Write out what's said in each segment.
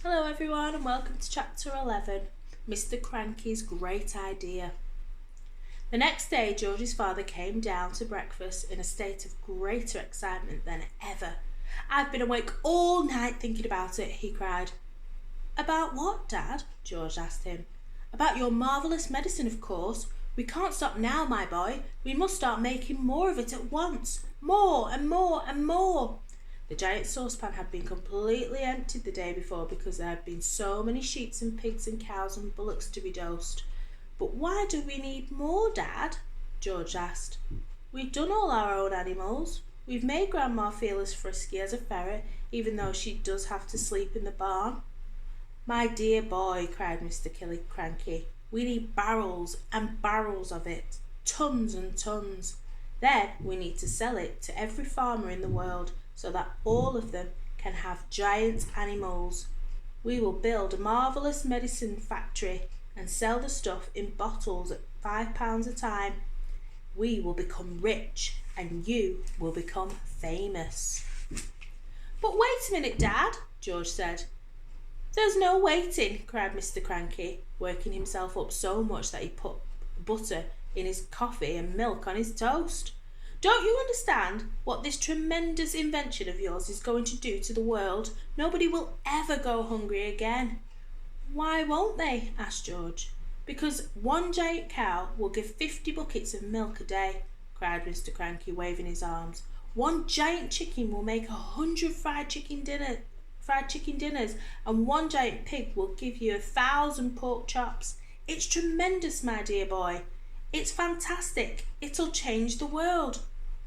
Hello everyone and welcome to chapter 11, Mr. Kranky's Great Idea. The next day George's father came down to breakfast in a state of greater excitement than ever. "I've been awake all night thinking about it," he cried. "About what, Dad?" George asked him. "About your marvellous medicine, of course. We can't stop now, my boy. We must start making more of it at once. More and more and more." The giant saucepan had been completely emptied the day before because there had been so many sheep and pigs and cows and bullocks to be dosed. "But why do we need more, Dad?" George asked. "We've done all our own animals. We've made Grandma feel as frisky as a ferret, even though she does have to sleep in the barn." "My dear boy," cried Mr. Kranky, "we need barrels and barrels of it, tons and tons. Then we need to sell it to every farmer in the world, so that all of them can have giant animals. We will build a marvellous medicine factory and sell the stuff in bottles at £5 a time. We will become rich and you will become famous." "But wait a minute, Dad," George said. "There's no waiting," cried Mr. Kranky, working himself up so much that he put butter in his coffee and milk on his toast. "Don't you understand what this tremendous invention of yours is going to do to the world? Nobody will ever go hungry again." "Why won't they?" asked George. "Because one giant cow will give 50 buckets of milk a day," cried Mr. Kranky, waving his arms. "One giant chicken will make 100 fried chicken dinners, and one giant pig will give you 1,000 pork chops. It's tremendous, my dear boy. It's fantastic. It'll change the world."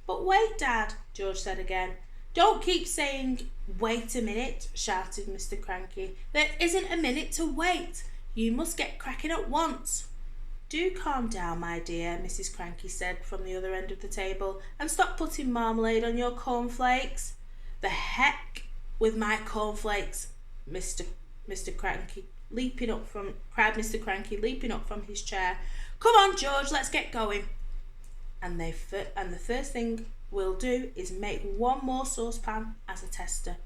"But wait, Dad," George said again. "Don't keep saying, 'Wait a minute,'" shouted Mr. Kranky. "There isn't a minute to wait. You must get cracking at once." "Do calm down, my dear," Mrs. Kranky said from the other end of the table, "and stop putting marmalade on your cornflakes." "The heck with my cornflakes," Mr. Kranky cried Mr. Kranky, leaping up from his chair. "Come on, George, let's get going. And the first thing we'll do is make one more saucepan as a tester."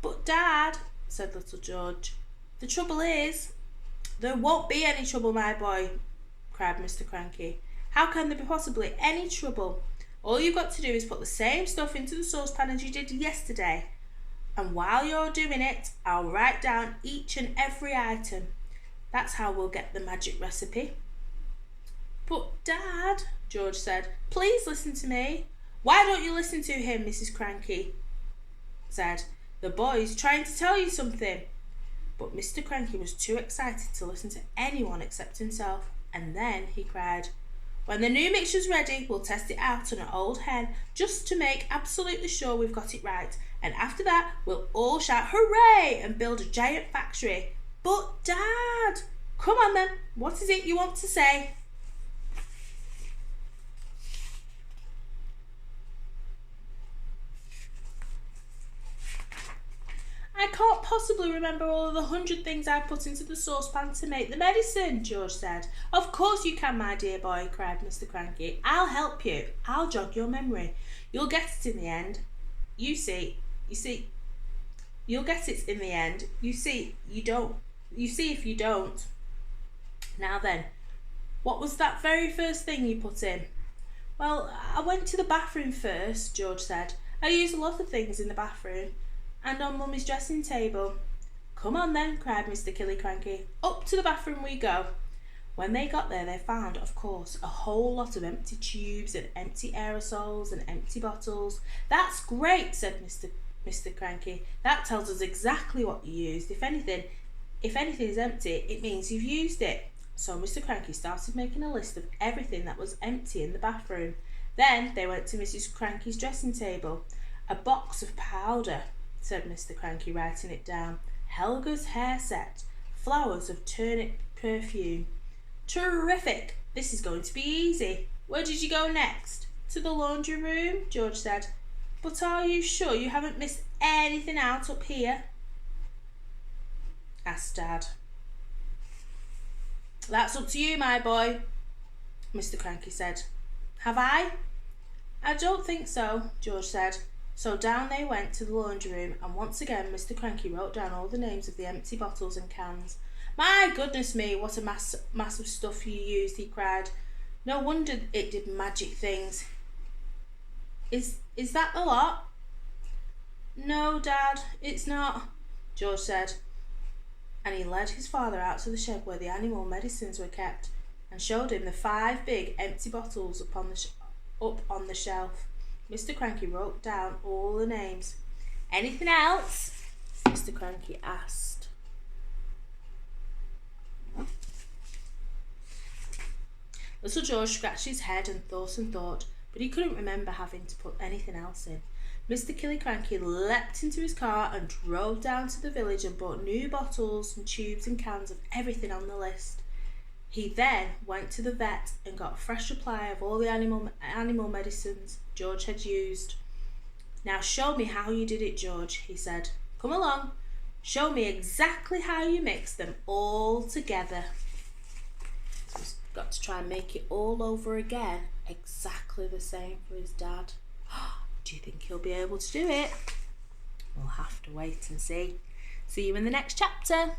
"But Dad," said little George, "the trouble is—" "There won't be any trouble, my boy," cried Mr. Kranky. "How can there be possibly any trouble? All you've got to do is put the same stuff into the saucepan as you did yesterday. And while you're doing it, I'll write down each and every item. That's how we'll get the magic recipe." "But Dad," George said, "please listen to me." "Why don't you listen to him?" Mrs. Kranky said. "The boy's trying to tell you something." But Mr. Kranky was too excited to listen to anyone except himself, and then he cried, "When the new mixture's ready, we'll test it out on an old hen, just to make absolutely sure we've got it right, and after that we'll all shout 'Hooray!' and build a giant factory." "But Dad—" "Come on then, what is it you want to say?" "I can't possibly remember all of the 100 things I put into the saucepan to make the medicine," George said. "Of course you can, my dear boy," cried Mr. Kranky. "I'll help you. I'll jog your memory. You'll get it in the end. You'll get it in the end. You see if you don't. Now then, what was that very first thing you put in?" "Well, I went to the bathroom first," George said. "I use a lot of things in the bathroom and on Mummy's dressing table." "Come on then," cried Mr. Kranky. "Up to the bathroom we go." When they got there, they found, of course, a whole lot of empty tubes and empty aerosols and empty bottles. "That's great," said Mr. Kranky. "That tells us exactly what you used. If anything is empty, it means you've used it." So Mr. Kranky started making a list of everything that was empty in the bathroom. Then they went to Mrs. Kranky's dressing table. "A box of powder," said Mr. Kranky, writing it down. "Helga's hair set. Flowers of turnip perfume. Terrific! This is going to be easy. Where did you go next?" "To the laundry room," George said. "But are you sure you haven't missed anything out up here?" asked Dad. "That's up to you, my boy," Mr. Kranky said. "Have I?" "I don't think so," George said. So down they went to the laundry room, and once again Mr. Kranky wrote down all the names of the empty bottles and cans. "My goodness me, what a mass of stuff you used," he cried. "No wonder it did magic things." Is that the lot?" "No, Dad, it's not," George said, and he led his father out to the shed where the animal medicines were kept and showed him the 5 big empty bottles up on the shelf. Mr. Kranky wrote down all the names. "Anything else?" Mr. Kranky asked. Little George scratched his head and thought, but he couldn't remember having to put anything else in. Mr. Kranky leapt into his car and drove down to the village and bought new bottles and tubes and cans of everything on the list. He then went to the vet and got a fresh supply of all the animal medicines George had used. "Now show me how you did it, George," he said. "Come along, show me exactly how you mixed them all together." He's got to try and make it all over again, exactly the same for his dad. Do you think he'll be able to do it? We'll have to wait and see. See you in the next chapter.